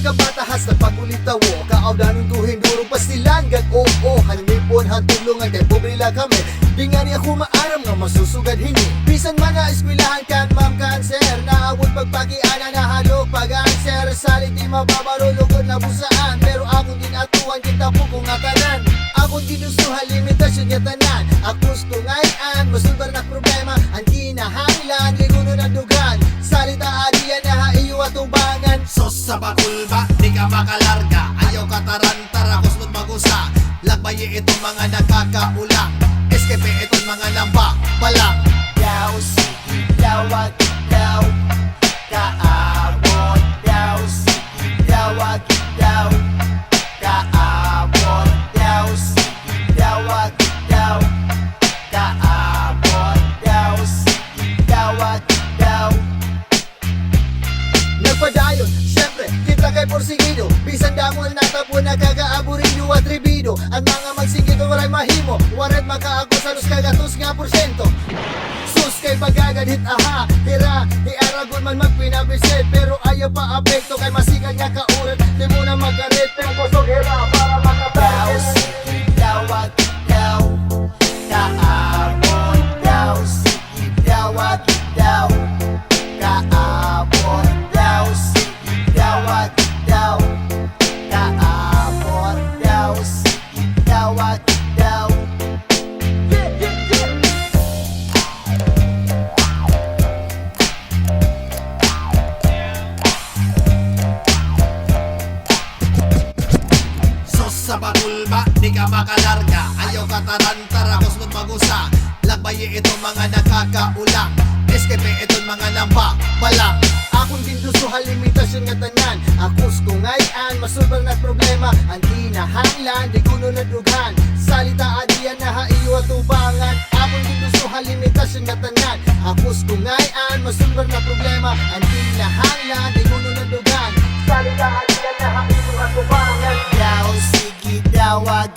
Pagkabatahas na pagulitawo, kaawdanon tuhin durong pastilan gag oo, hanimipon hatulungan kay pobrila kami. Di nga ni ako maaram nga masusugad hini. Bisan man na eskwelahan kan ma'am cancer, naawod pagpagiana na halog pag-answer. Salit di mababaro lugod na busaan, pero akong ginatuan kita po kung atanan. Akong ginusuhan limitasyon nga tanan, akos tungayan masulbar na problema. Ang kinahanglan liguno na dugan, salita adiyan na haiyo atubangan. Sos sa bakul ba, di ka makalarga. Ayaw katarantara, kusmot magusa. Lagbayi itong mga nakakaulang, eskepe itong mga namba balang. Daw sige dawag daw, kaabot daw sige dawag daw, kaabot daw sige dawag daw, kaabot daw sige dawag daw. Nagpadayon, syempre, kita kay porsigido. Bisan damol natabo na kagaaburido at ribido. Ang mga magsigido waray mahimo, waret makaagos sa lus kagatos nga porsyento. Sus kay pagagadhit aha, tira, di aragon man magpinabisit. Pero ayaw pa apekto kay masikan nga kaurat. Di mo na magarit, pero kusog hira para makataw. Sige dawag daw, kaabot daw, sige dawag daw, kaabot daw, sige dawag daw, kaabot daw, sige dawag daw. Sos sa bakul ba, di ka makalarga. Ayaw katarantara, kusmot magusa. Lagbayi itong mga nakakaulang, eskepe itong mga namba balang. Akong gindusuhan limitasyon nga tanan, akos kungayan masulbar na problema. Ang kinahanglan di kuno na dughan, salita adiyan na haiyo atubangan. Akong gindusuhan limitasyon nga tanan, akos kungayan masulbar na problema. Ang kinahanglan di kuno na dughan, salita adiyan na haiyo atubangan. Daw sige dawag